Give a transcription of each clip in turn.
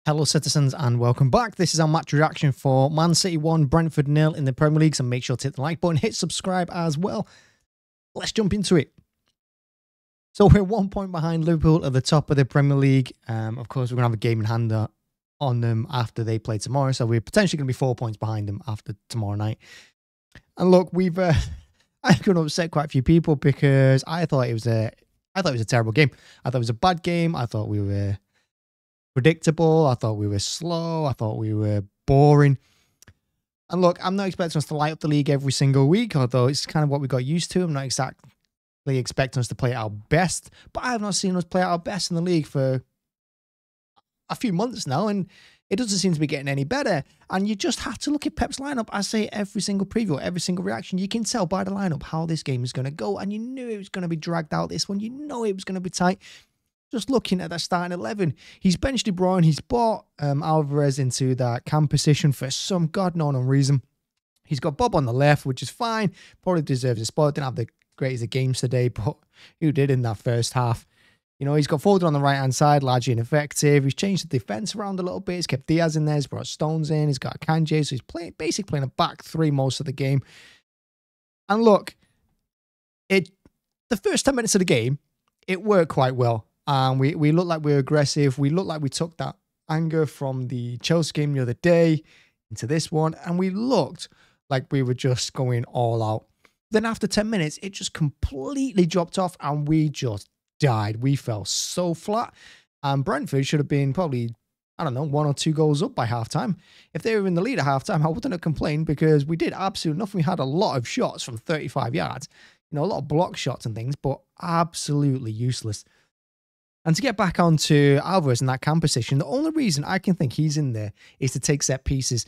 Hello citizens and welcome back. This is our match reaction for Man City 1, Brentford 0 in the Premier League. So make sure to hit the like button, hit subscribe as well. Let's jump into it. So we're 1 point behind Liverpool at the top of the Premier League. Of course, we're going to have a game in hand on them after they play tomorrow. So we're potentially going to be 4 points behind them after tomorrow night. And look, I'm going to upset quite a few people because I thought it was a terrible game. I thought it was a bad game. I thought we were predictable. I thought we were slow. I thought we were boring. And look, I'm not expecting us to light up the league every single week, although it's kind of what we got used to. I'm not exactly expecting us to play at our best, but I have not seen us play at our best in the league for a few months now, and it doesn't seem to be getting any better. And you just have to look at Pep's lineup. I say every single preview, every single reaction, you can tell by the lineup how this game is going to go, and you knew it was going to be dragged out this one. You know it was going to be tight. Just looking at that starting 11, he's benched De Bruyne. He's brought Alvarez into that cam position for some god-known reason. He's got Bob on the left, which is fine. Probably deserves a spot. Didn't have the greatest of games today, but who did in that first half? You know, he's got Foden on the right-hand side, largely ineffective. He's changed the defence around a little bit. He's kept Diaz in there. He's brought Stones in. He's got Kanje, so he's basically playing a back three most of the game. And look, the first 10 minutes of the game, it worked quite well. We looked like we were aggressive. We looked like we took that anger from the Chelsea game the other day into this one. And we looked like we were just going all out. Then after 10 minutes, it just completely dropped off and we just died. We fell so flat. And Brentford should have been probably, I don't know, 1 or 2 goals up by halftime. If they were in the lead at halftime, I wouldn't have complained because we did absolutely nothing. We had a lot of shots from 35 yards. You know, a lot of block shots and things, but absolutely useless. And to get back onto Alvarez in that cam position, the only reason I can think he's in there is to take set pieces.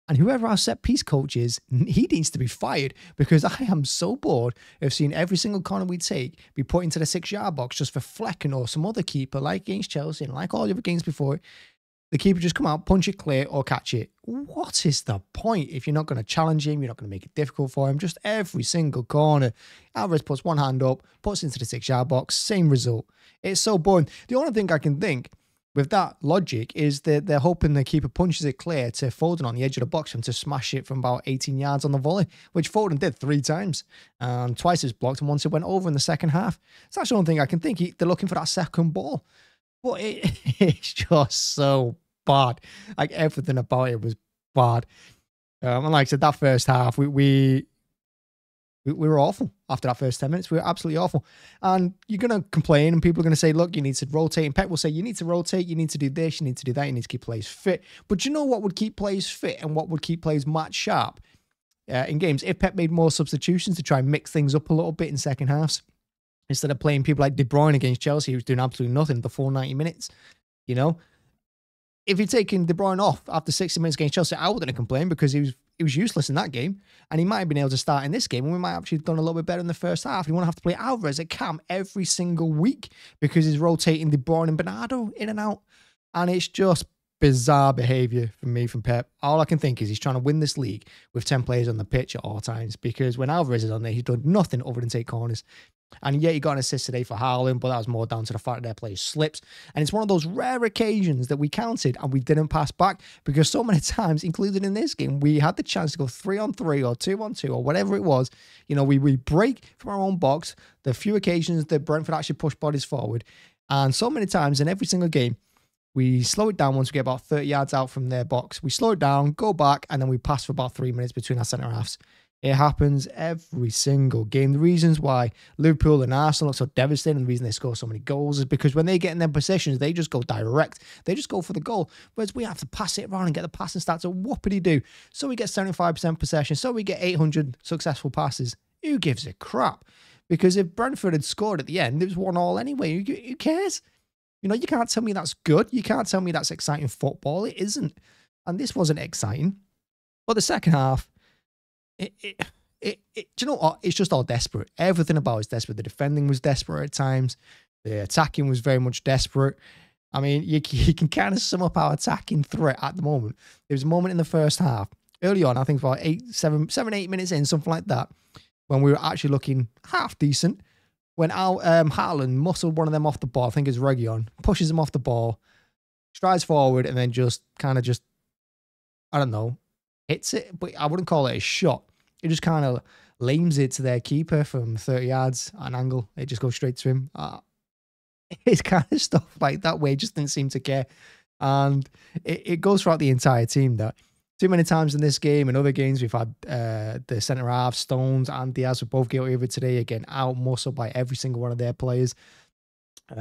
And whoever our set piece coach is, he needs to be fired because I am so bored of seeing every single corner we take be put into the 6-yard box just for Flecken or some other keeper like against Chelsea and like all the other games before. The keeper just come out, punch it clear or catch it. What is the point if you're not going to challenge him? You're not going to make it difficult for him. Just every single corner. Alvarez puts one hand up, puts into the 6-yard box, same result. It's so boring. The only thing I can think with that logic is that they're hoping the keeper punches it clear to Foden on the edge of the box for him to smash it from about 18 yards on the volley, which Foden did 3 times. Twice it was blocked and once it went over in the second half. So that's the only thing I can think. They're looking for that second ball. But it's just so bad. Like everything about it was bad. And like I said, that first half, we were awful after that first 10 minutes. We were absolutely awful. And you're going to complain and people are going to say, look, you need to rotate. And Pep will say, you need to rotate. You need to do this. You need to do that. You need to keep players fit. But you know what would keep players fit and what would keep players match sharp in games? If Pep made more substitutions to try and mix things up a little bit in second halves. Instead of playing people like De Bruyne against Chelsea, who's doing absolutely nothing the full 90 minutes, you know? If you'd taken De Bruyne off after 60 minutes against Chelsea, I wouldn't have complained because he was useless in that game. And he might have been able to start in this game, and we might have actually done a little bit better in the first half. You want to have to play Alvarez at cam every single week because he's rotating De Bruyne and Bernardo in and out. And it's just bizarre behaviour from me, from Pep. All I can think is he's trying to win this league with 10 players on the pitch at all times because when Alvarez is on there, he's done nothing other than take corners. And yeah, he got an assist today for Haaland, but that was more down to the fact that their players slipped. And it's one of those rare occasions that we counted and we didn't pass back because so many times, including in this game, we had the chance to go 3-on-3 or 2-on-2 or whatever it was. You know, we break from our own box. The few occasions that Brentford actually pushed bodies forward. And so many times in every single game, we slow it down once we get about 30 yards out from their box. We slow it down, go back, and then we pass for about 3 minutes between our centre-halves. It happens every single game. The reasons why Liverpool and Arsenal look so devastating, the reason they score so many goals is because when they get in their possessions, they just go direct. They just go for the goal. Whereas we have to pass it around and get the passing stats to whoopity-do. So we get 75% possession. So we get 800 successful passes. Who gives a crap? Because if Brentford had scored at the end, it was 1-1 anyway. Who cares? You know, you can't tell me that's good. You can't tell me that's exciting football. It isn't. And this wasn't exciting. But the second half, do you know what? It's just all desperate. Everything about it is desperate. The defending was desperate at times. The attacking was very much desperate. I mean, you can kind of sum up our attacking threat at the moment. There was a moment in the first half, early on, I think about 7-8 minutes in, something like that, when we were actually looking half decent. When Haaland muscled one of them off the ball, I think it's Region, pushes him off the ball, strides forward and then just kind of just, I don't know, hits it, but I wouldn't call it a shot. It just kind of lames it to their keeper from 30 yards at an angle. It just goes straight to him. It's kind of stuff like that where he just didn't seem to care. And it goes throughout the entire team that too many times in this game and other games we've had the centre half, Stones and Diaz were both guilty of it today. Again, out muscled by every single one of their players.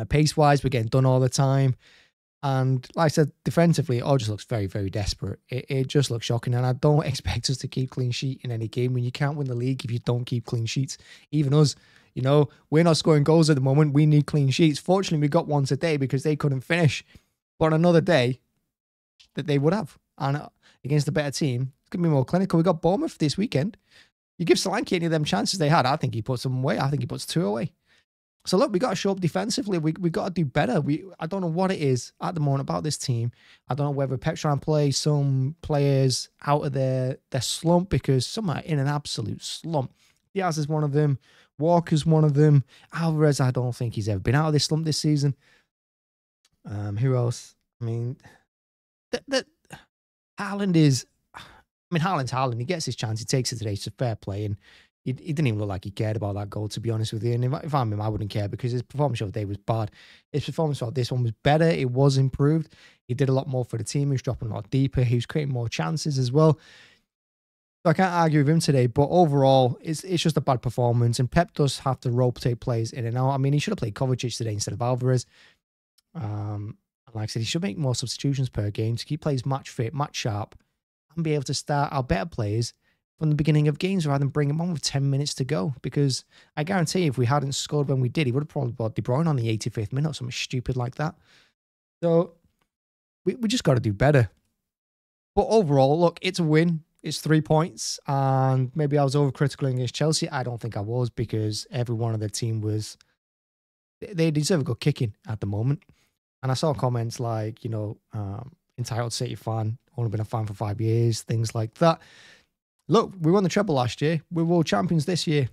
Pace-wise, we're getting done all the time. And like I said, defensively, it all just looks very, very desperate. It just looks shocking. And I don't expect us to keep clean sheet in any game. When you can't win the league if you don't keep clean sheets. Even us, you know, we're not scoring goals at the moment. We need clean sheets. Fortunately, we got one today because they couldn't finish. But another day that they would have. And against a better team, it's going to be more clinical. We got Bournemouth this weekend. You give Solanke any of them chances they had, I think he puts them away. I think he puts 2 away. So look, we got to show up defensively. We got to do better. I don't know what it is at the moment about this team. I don't know whether Pep's trying to play some players out of their slump because some are in an absolute slump. Diaz is one of them. Walker's one of them. Alvarez, I don't think he's ever been out of this slump this season. Who else? I mean, Haaland is... I mean, Haaland's Haaland. He gets his chance. He takes it today. It's a fair play. And he didn't even look like he cared about that goal, to be honest with you. And if I'm him, I wouldn't care because his performance of the day was bad. His performance of this one was better. It was improved. He did a lot more for the team. He was dropping a lot deeper. He was creating more chances as well. So I can't argue with him today. But overall, it's just a bad performance. And Pep does have to rotate players in and out. I mean, he should have played Kovacic today instead of Alvarez. Like I said, he should make more substitutions per game to keep players match fit, match sharp, and be able to start our better players from the beginning of games rather than bring them on with 10 minutes to go. Because I guarantee if we hadn't scored when we did, he would have probably brought De Bruyne on the 85th minute or something stupid like that. So we just got to do better. But overall, look, it's a win. It's 3 points. And maybe I was overcritical against Chelsea. I don't think I was because every one of the team was... They deserve a good kicking at the moment. And I saw comments like, you know, entitled City fan, only been a fan for 5 years, things like that. Look, we won the treble last year. We're world champions this year.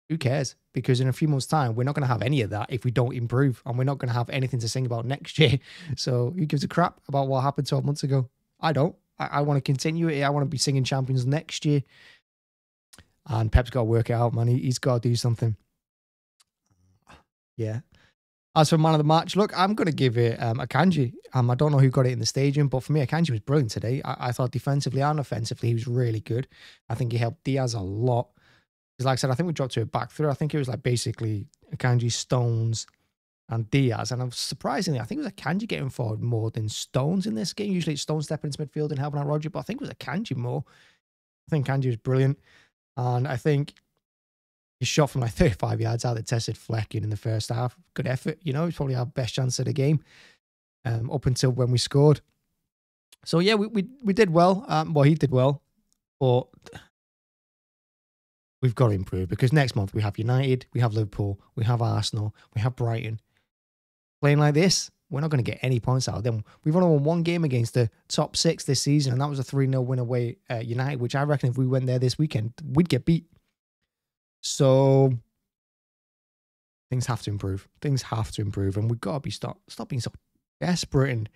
Who cares? Because in a few months' time, we're not going to have any of that if we don't improve. And we're not going to have anything to sing about next year. So who gives a crap about what happened 12 months ago? I don't. I want to continue it. I want to be singing champions next year. And Pep's got to work it out, man. He's got to do something. Yeah. As for man of the match, look, I'm going to give it Akanji. I don't know who got it in the stadium, but for me, Akanji was brilliant today. I thought defensively and offensively, he was really good. I think he helped Diaz a lot. Because like I said, I think we dropped to a back three. I think it was like basically Akanji, Stones, and Diaz. And surprisingly, I think it was Akanji getting forward more than Stones in this game. Usually it's Stones stepping into midfield and helping out Roger, but I think it was Akanji more. I think Akanji was brilliant. And I think his shot from like 35 yards out that tested Flecken in the first half. Good effort, you know. It's probably our best chance of the game up until when we scored. So yeah, we did well. Well, he did well, but we've got to improve because next month we have United, we have Liverpool, we have Arsenal, we have Brighton. Playing like this, we're not going to get any points out of them. We've only won one game against the top 6 this season, and that was a 3-0 win away at United, which I reckon if we went there this weekend, we'd get beat. So things have to improve. Things have to improve, and we've got to be stop being so desperate and,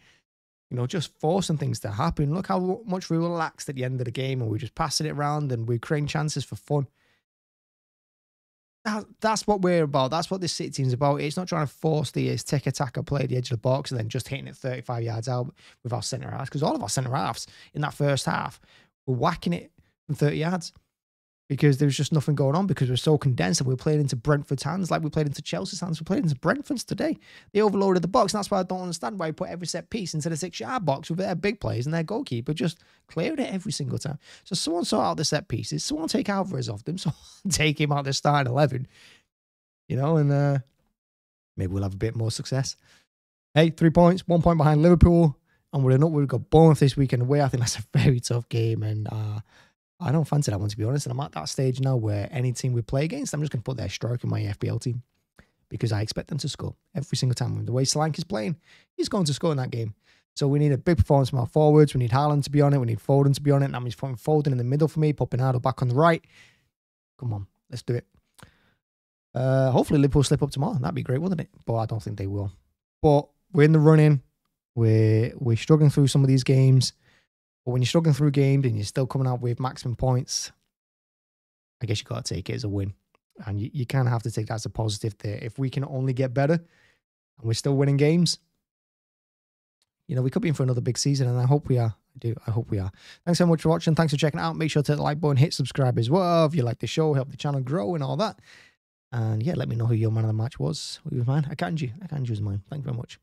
you know, just forcing things to happen. Look how much we relaxed at the end of the game, and we're just passing it around, and we're creating chances for fun. That's what we're about. That's what this City team's about. It's not trying to force the tick-attacker play at the edge of the box and then just hitting it 35 yards out with our centre halves, because all of our centre halves in that first half were whacking it from 30 yards. Because there was just nothing going on because we're so condensed and we're playing into Brentford's hands like we played into Chelsea's hands. We played into Brentford's today. They overloaded the box, and that's why I don't understand why we put every set piece into the 6-yard box with their big players and their goalkeeper just cleared it every single time. So someone sort out the set pieces, someone take Alvarez off them, someone take him out the starting 11, you know, and maybe we'll have a bit more success. Hey, 3 points, 1 point behind Liverpool, and we've got Bournemouth this weekend away. I think that's a very tough game, and I don't fancy that one, to be honest. And I'm at that stage now where any team we play against, I'm just going to put their striker in my FPL team because I expect them to score every single time. The way Solanke is playing, he's going to score in that game. So we need a big performance from our forwards. We need Haaland to be on it. We need Foden to be on it. And that means putting Foden in the middle for me, popping Bernardo back on the right. Come on, let's do it. Hopefully Liverpool slip up tomorrow. That'd be great, wouldn't it? But I don't think they will. But we're in the running. We're struggling through some of these games. But when you're struggling through games and you're still coming out with maximum points, I guess you got to take it as a win. And you kind of have to take that as a positive there. If we can only get better and we're still winning games, we could be in for another big season, and I hope we are. I hope we are. Thanks so much for watching. Thanks for checking it out. Make sure to hit the like button, hit subscribe as well if you like the show, help the channel grow and all that. And yeah, let me know who your man of the match was. Who was mine? Akanji. Akanji was mine. Thank you very much.